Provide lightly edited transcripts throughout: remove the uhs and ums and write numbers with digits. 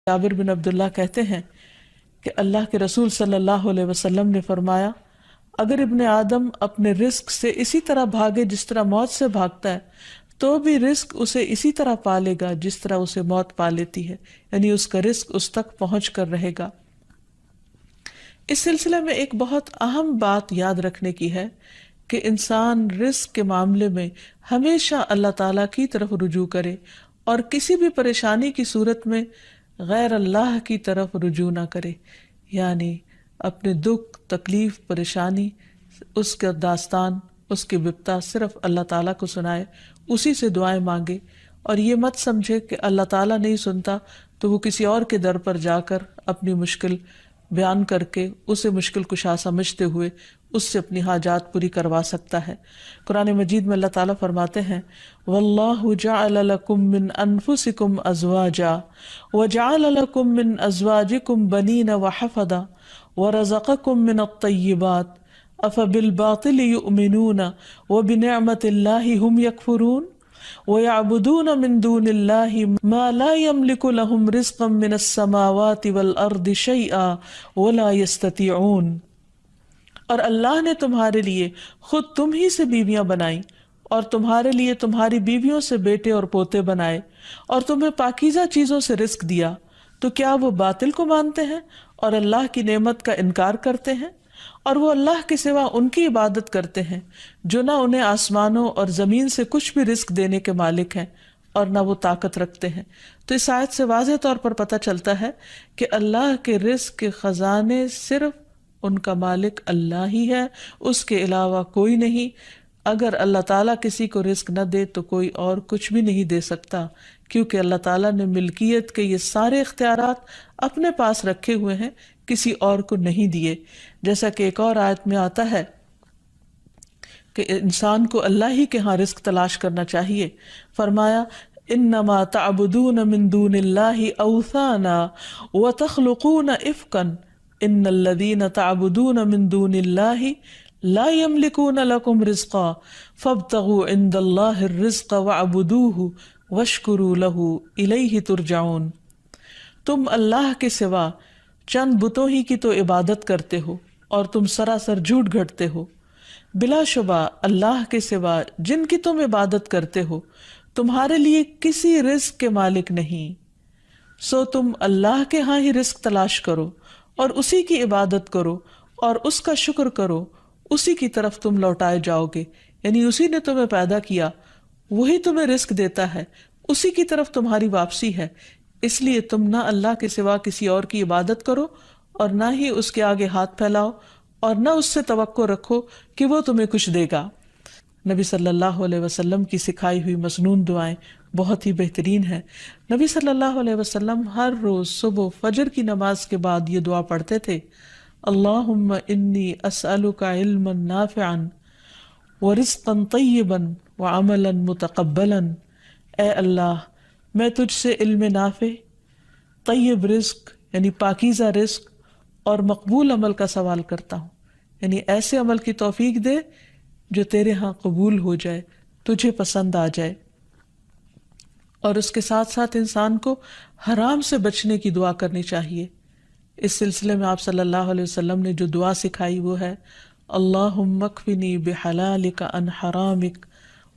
جابر بن عبداللہ کہتے ہیں کہ اللہ کے رسول صلی اللہ علیہ وسلم نے فرمایا، اگر ابن آدم اپنے رزق سے اسی طرح بھاگے جس طرح موت سے بھاگتا ہے تو بھی رزق اسے اسی طرح پالے گا جس طرح اسے موت پا لیتی ہے، یعنی اس کا رزق اس تک پہنچ کر رہے گا۔ اس سلسلے میں ایک بہت اہم بات یاد رکھنے کی ہے کہ انسان رزق کے معاملے میں ہمیشہ اللہ تعالیٰ کی طرف رجوع کرے اور کسی بھی پریشانی کی صورت میں غیر اللہ کی طرف رجوع نہ کرے، یعنی اپنے دکھ، تکلیف، پریشانی، اس کا داستان، اس کی بپتا صرف اللہ تعالیٰ کو سنائے، اسی سے دعائیں مانگے، اور یہ مت سمجھے کہ اللہ تعالیٰ نہیں سنتا تو وہ کسی اور کے در پر جا کر اپنی مشکل بیان کر کے اسے مشکل کشا سمجھتے ہوئے اس سے اپنی حاجات پوری کروا سکتا ہے۔ قرآن مجید میں اللہ تعالیٰ فرماتے ہیں، وَاللَّهُ جَعَلَ لَكُم مِّنْ أَنفُسِكُمْ أَزْوَاجًا وَجَعَلَ لَكُم مِّنْ أَزْوَاجِكُمْ بَنِينَ وَحَفَدًا وَرَزَقَكُم مِّنَ الطَّيِّبَاتِ أَفَبِالْبَاطِلِ يُؤْمِنُونَ وَبِنِعْمَةِ اللَّهِ هُمْ يَكْفُرُونَ وَيَعْبُدُونَ مِن دُونِ اللَّهِ مَا لَا يَمْلِكُ لَهُمْ رِزْقًا مِّنَ السَّمَاوَاتِ وَالْأَرْضِ شَيْئًا وَلَا يَسْتَطِيعُونَ۔ اور اللہ نے تمہارے لیے خود تم ہی سے بیویاں بنائیں اور تمہارے لیے تمہاری بیویوں سے بیٹے اور پوتے بنائے اور تمہیں پاکیزہ چیزوں سے رزق دیا، تو کیا وہ باطل کو مانتے ہیں اور اللہ کی نعمت کا انکار کرتے ہیں؟ اور وہ اللہ کے سوا ان کی عبادت کرتے ہیں جو نہ انہیں آسمانوں اور زمین سے کچھ بھی رزق دینے کے مالک ہیں اور نہ وہ طاقت رکھتے ہیں۔ تو اس آیت سے واضح طور پر پتہ چلتا ہے کہ اللہ کے رزق کے خزانے صرف ان کا مالک اللہ ہی ہے، اس کے علاوہ کوئی نہیں۔ اگر اللہ تعالیٰ کسی کو رزق نہ دے تو کوئی اور کچھ بھی نہیں دے سکتا، کیونکہ اللہ تعالیٰ نے ملکیت کے یہ سارے اختیارات اپنے پاس رکھے ہوئے ہیں، کسی اور کو نہیں دیے۔ جیسا کہ ایک اور آیت میں آتا ہے کہ انسان کو اللہ ہی کے ہاں رزق تلاش کرنا چاہیے۔ فرمایا، انما تعبدون من دون اللہ اوثانا وتخلقون افکا ان الذین تعبدون من دون اللہ لا یملکون لکم رزقا فابتغوا عند اللہ الرزق واعبدوہ واشکروا لہ الیہ ترجعون۔ تم اللہ کے سوا چند بتوں ہی کی تو عبادت کرتے ہو اور تم سراسر جھوٹ گھڑتے ہو۔ بلا شبہ اللہ کے سوا جن کی تم عبادت کرتے ہو تمہارے لیے کسی رزق کے مالک نہیں، سو تم اللہ کے ہاں ہی رزق تلاش کرو اور اسی کی عبادت کرو اور اس کا شکر کرو، اسی کی طرف تم لوٹائے جاؤ گے، یعنی اسی نے تمہیں پیدا کیا، وہی تمہیں رزق دیتا ہے، اسی کی طرف تمہاری واپسی ہے۔ اس لیے تم نہ اللہ کے سوا کسی اور کی عبادت کرو اور نہ ہی اس کے آگے ہاتھ پھیلاؤ اور نہ اس سے توقع رکھو کہ وہ تمہیں کچھ دے گا۔ نبی صلی اللہ علیہ وسلم کی سکھائی ہوئی مسنون دعائیں بہت ہی بہترین ہیں۔ نبی صلی اللہ علیہ وسلم ہر روز صبح فجر کی نماز کے بعد یہ دعا پڑھتے تھے، اللہم انی اسألک علما نافعا ورزقا طیبا وعملا متقبلا۔ اے اللہ، میں تجھ سے علم نافع، طیب رزق یعنی پاکیزہ رزق اور مقبول عمل کا سوال کرتا ہوں، یعنی ایسے عمل کی توفیق دے جو تیرے ہاں قبول ہو جائے، تجھے پسند آ جائے۔ اور اس کے ساتھ ساتھ انسان کو حرام سے بچنے کی دعا کرنی چاہیے۔ اس سلسلے میں آپ صلی اللہ علیہ وسلم نے جو دعا سکھائی وہ ہے، اللہم اکفنی بحلالک عن حرامک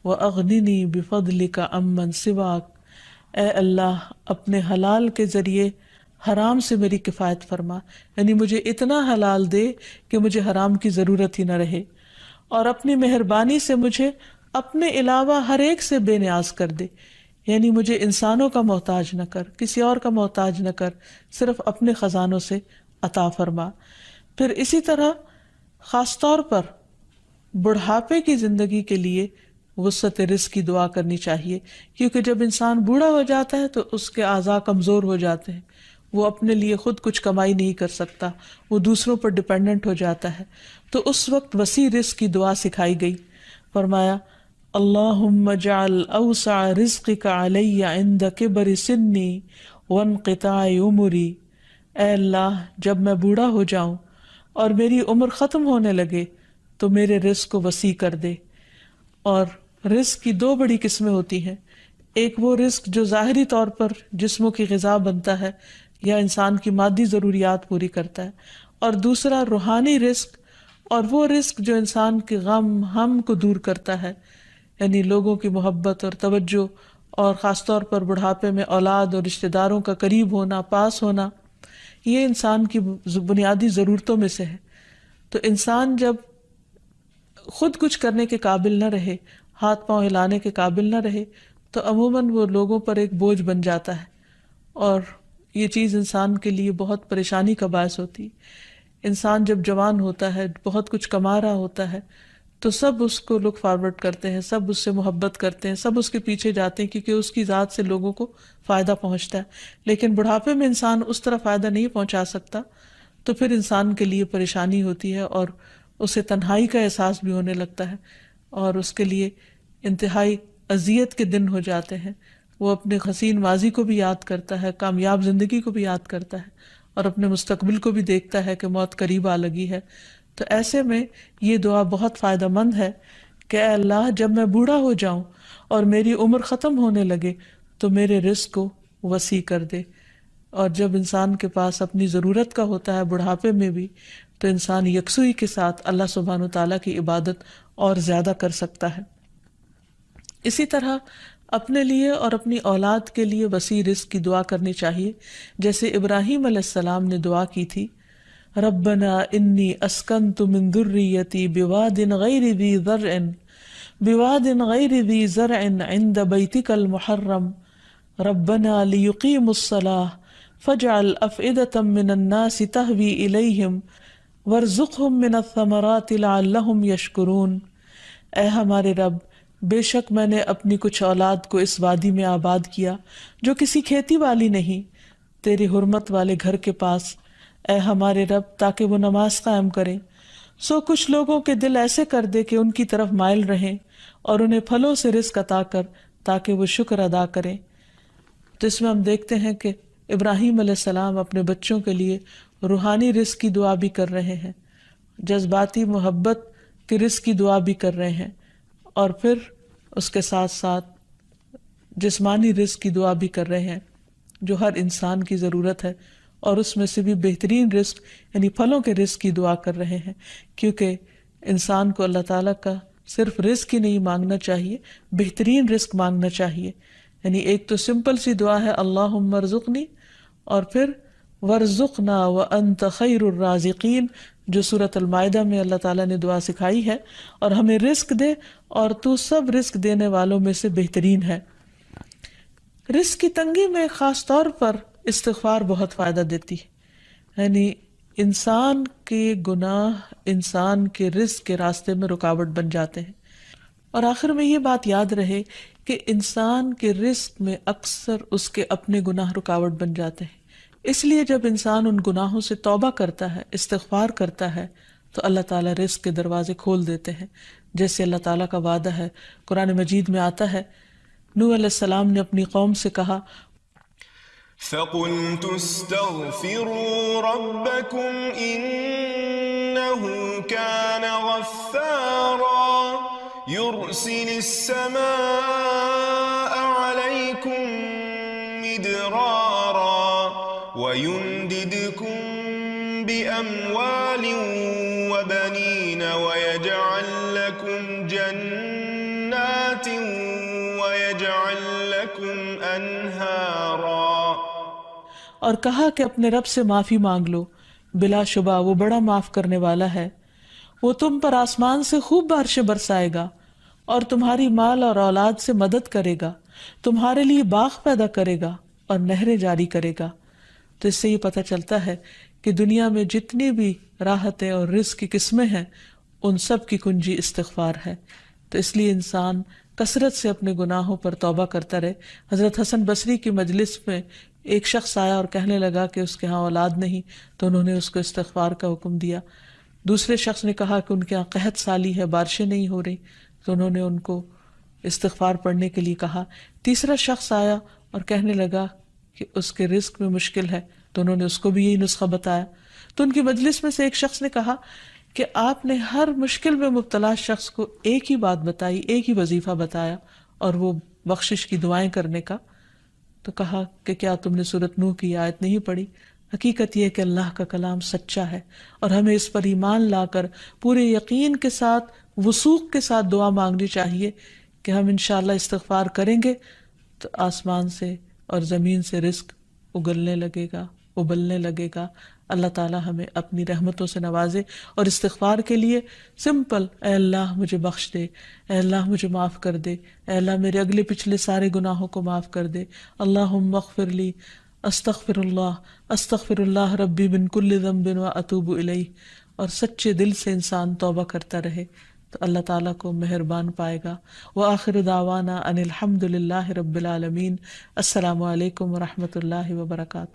واغننی بفضلک عمن سواک۔ اے اللہ، اپنے حلال کے ذریعے حرام سے میری کفایت فرما، یعنی مجھے اتنا حلال دے کہ مجھے حرام کی ضرورت ہی نہ رہے، اور اپنی مہربانی سے مجھے اپنے علاوہ ہر ایک سے بے نیاز کر دے، یعنی مجھے انسانوں کا محتاج نہ کر، کسی اور کا محتاج نہ کر، صرف اپنے خزانوں سے عطا فرما۔ پھر اسی طرح خاص طور پر بڑھاپے کی زندگی کے لیے وسعت رزق کی دعا کرنی چاہیے، کیونکہ جب انسان بوڑھا ہو جاتا ہے تو اس کے اعضاء کمزور ہو جاتے ہیں، وہ اپنے لیے خود کچھ کمائی نہیں کر سکتا، وہ دوسروں پر ڈیپینڈنٹ ہو جاتا ہے، تو اس وقت وسیع رزق کی دعا سکھائی گئی۔ فرمایا، اللہم اجعل اوسع رزقک علی عند کبر سنی وانقطاع عمری۔ اے اللہ، جب میں بوڑھا ہو جاؤں اور میری عمر ختم ہونے لگے تو میرے رزق کو وسیع کر دے۔ اور رزق کی دو بڑی قسمیں ہوتی ہیں، ایک وہ رزق جو ظاہری طور پر جسموں کی غذا بنتا ہے، یا انسان کی مادی ضروریات پوری کرتا ہے، اور دوسرا روحانی رزق، اور وہ رزق جو انسان کے غم ہم کو دور کرتا ہے، یعنی لوگوں کی محبت اور توجہ، اور خاص طور پر بڑھاپے میں اولاد اور رشتہ داروں کا قریب ہونا، پاس ہونا، یہ انسان کی بنیادی ضرورتوں میں سے ہے۔ تو انسان جب خود کچھ کرنے کے قابل نہ رہے، ہاتھ پاؤں ہلانے کے قابل نہ رہے، تو عموماً وہ لوگوں پر ایک بوجھ بن جاتا ہے، اور یہ چیز انسان کے لیے بہت پریشانی کا باعث ہوتی ہے۔ انسان جب جوان ہوتا ہے، بہت کچھ کما رہا ہوتا ہے، تو سب اس کو لک فارورڈ کرتے ہیں، سب اس سے محبت کرتے ہیں، سب اس کے پیچھے جاتے ہیں، کیونکہ اس کی ذات سے لوگوں کو فائدہ پہنچتا ہے۔ لیکن بڑھاپے میں انسان اس طرح فائدہ نہیں پہنچا سکتا، تو پھر انسان کے لیے پریشانی ہوتی ہے، اور اسے تنہائی کا احساس بھی ہونے لگتا ہے، اور اس کے لیے انتہائی اذیت کے دن ہو جاتے ہیں۔ وہ اپنے حسین ماضی کو بھی یاد کرتا ہے، کامیاب زندگی کو بھی یاد کرتا ہے، اور اپنے مستقبل کو بھی دیکھتا ہے کہ موت قریب آ لگی ہے۔ تو ایسے میں یہ دعا بہت فائدہ مند ہے کہ اے اللہ، جب میں بوڑھا ہو جاؤں اور میری عمر ختم ہونے لگے تو میرے رزق کو وسیع کر دے۔ اور جب انسان کے پاس اپنی ضرورت کا ہوتا ہے بڑھاپے میں بھی، تو انسان یکسوئی کے ساتھ اللہ سبحانہ وتعالیٰ کی عبادت اور زیادہ کر سکتا ہے۔ اسی طرح اپنے لیے اور اپنی اولاد کے لیے وسیع رزق کی دعا کرنی چاہیے، جیسے ابراہیم علیہ السلام نے دعا کی تھی، ربنا انی اسکنت من ذریتی بواد غیر ذی زرع عند بیتک المحرم ربنا لیقیموا الصلاة فاجعل افئدة من الناس تہوی الیہم وارزقہم من الثمرات لعلہم یشکرون۔ اے ہمارے رب، بے شک میں نے اپنی کچھ اولاد کو اس وادی میں آباد کیا جو کسی کھیتی والی نہیں، تیری حرمت والے گھر کے پاس، اے ہمارے رب، تاکہ وہ نماز قائم کریں۔ سو کچھ لوگوں کے دل ایسے کر دے کہ ان کی طرف مائل رہیں، اور انہیں پھلوں سے رزق عطا کر تاکہ وہ شکر ادا کریں۔ تو اس میں ہم دیکھتے ہیں کہ ابراہیم علیہ السلام اپنے بچوں کے لیے روحانی رزق کی دعا بھی کر رہے ہیں، جذباتی محبت کے رزق کی دعا بھی کر رہے ہیں، اور پھر اس کے ساتھ ساتھ جسمانی رزق کی دعا بھی کر رہے ہیں جو ہر انسان کی ضرورت ہے، اور اس میں سے بھی بہترین رزق یعنی پھلوں کے رزق کی دعا کر رہے ہیں، کیونکہ انسان کو اللہ تعالیٰ کا صرف رزق ہی نہیں مانگنا چاہیے، بہترین رزق مانگنا چاہیے۔ یعنی ایک تو سمپل سی دعا ہے اللہم ارزقنی، اور پھر ورزقنا وانت خیر الرازقین، جو سورۃ المائدہ میں اللہ تعالیٰ نے دعا سکھائی ہے، اور ہمیں رزق دے اور تو سب رزق دینے والوں میں سے بہترین ہے۔ رزق کی تنگی میں خاص طور پر استغفار بہت فائدہ دیتی ہے، یعنی انسان کے گناہ انسان کے رزق کے راستے میں رکاوٹ بن جاتے ہیں۔ اور آخر میں یہ بات یاد رہے کہ انسان کے رزق میں اکثر اس کے اپنے گناہ رکاوٹ بن جاتے ہیں، اس لیے جب انسان ان گناہوں سے توبہ کرتا ہے، استغفار کرتا ہے، تو اللہ تعالیٰ رزق کے دروازے کھول دیتے ہیں، جیسے اللہ تعالیٰ کا وعدہ ہے۔ قرآن مجید میں آتا ہے، نوح علیہ السلام نے اپنی قوم سے کہا، فَقُلْتُ اسْتَغْفِرُوا رَبَّكُمْ إِنَّهُ كَانَ غَفَّارًا يُرْسِلِ السَّمَاءَ عَلَيْكُمْ مِدْرَارًا وَيُمْدِدْكُمْ بِأَمْوَالٍ وَبَنِينَ وَيَجْعَلْ لَكُمْ جَنَّاتٍ وَيَجْعَلْ لَكُمْ أَنْهَارًا۔ اور کہا کہ اپنے رب سے معافی مانگ لو، بلا شبہ وہ بڑا معاف کرنے والا ہے، وہ تم پر آسمان سے خوب بارشیں برسائے گا، اور تمہاری مال اور اولاد سے مدد کرے گا، تمہارے لیے باغ پیدا کرے گا اور نہریں جاری کرے گا۔ تو اس سے یہ پتہ چلتا ہے کہ دنیا میں جتنی بھی راحتیں اور رزق کی قسمیں ہیں، ان سب کی کنجی استغفار ہے۔ تو اس لیے انسان کثرت سے اپنے گناہوں پر توبہ کرتا رہے۔ حضرت حسن بصری کی مجلس میں ایک شخص آیا اور کہنے لگا کہ اس کے ہاں اولاد نہیں، تو انہوں نے اس کو استغفار کا حکم دیا۔ دوسرے شخص نے کہا کہ ان کے ہاں قحط سالی ہے، بارشیں نہیں ہو رہی، تو انہوں نے ان کو استغفار پڑھنے کے لیے کہا۔ تیسرا شخص آیا اور کہنے لگا کہ اس کے رزق میں مشکل ہے، تو انہوں نے اس کو بھی یہی نسخہ بتایا۔ تو ان کی مجلس میں سے ایک شخص نے کہا کہ آپ نے ہر مشکل میں مبتلا شخص کو ایک ہی بات بتائی، ایک ہی وظیفہ بتایا، اور وہ بخشش کی دعائیں کرنے کا۔ تو کہا کہ کیا تم نے سورۃ نوح کی آیت نہیں پڑھی؟ حقیقت یہ کہ اللہ کا کلام سچا ہے اور ہمیں اس پر ایمان لا کر پورے یقین کے ساتھ وثوق کے ساتھ دعا مانگنی چاہیے کہ ہم انشاءاللہ استغفار کریں گے تو آسمان سے اور زمین سے رزق اگلنے لگے گا، ابلنے لگے گا۔ اللہ تعالی ہمیں اپنی رحمتوں سے نوازے۔ اور استغفار کے لیے سمپل، اے اللہ مجھے بخش دے، اے اللہ مجھے معاف کر دے، اے اللہ میرے اگلے پچھلے سارے گناہوں کو معاف کر دے، اللہم اغفر لی، استغفر اللہ ربی من کل ذنب واتوب الیہ۔ اور سچے دل سے انسان توبہ کرتا رہے تو اللہ تعالیٰ کو مہربان پائے گا۔ وآخر دعوانا ان الحمد للہ رب العالمین۔ السلام علیکم ورحمۃ اللہ وبرکاتہ۔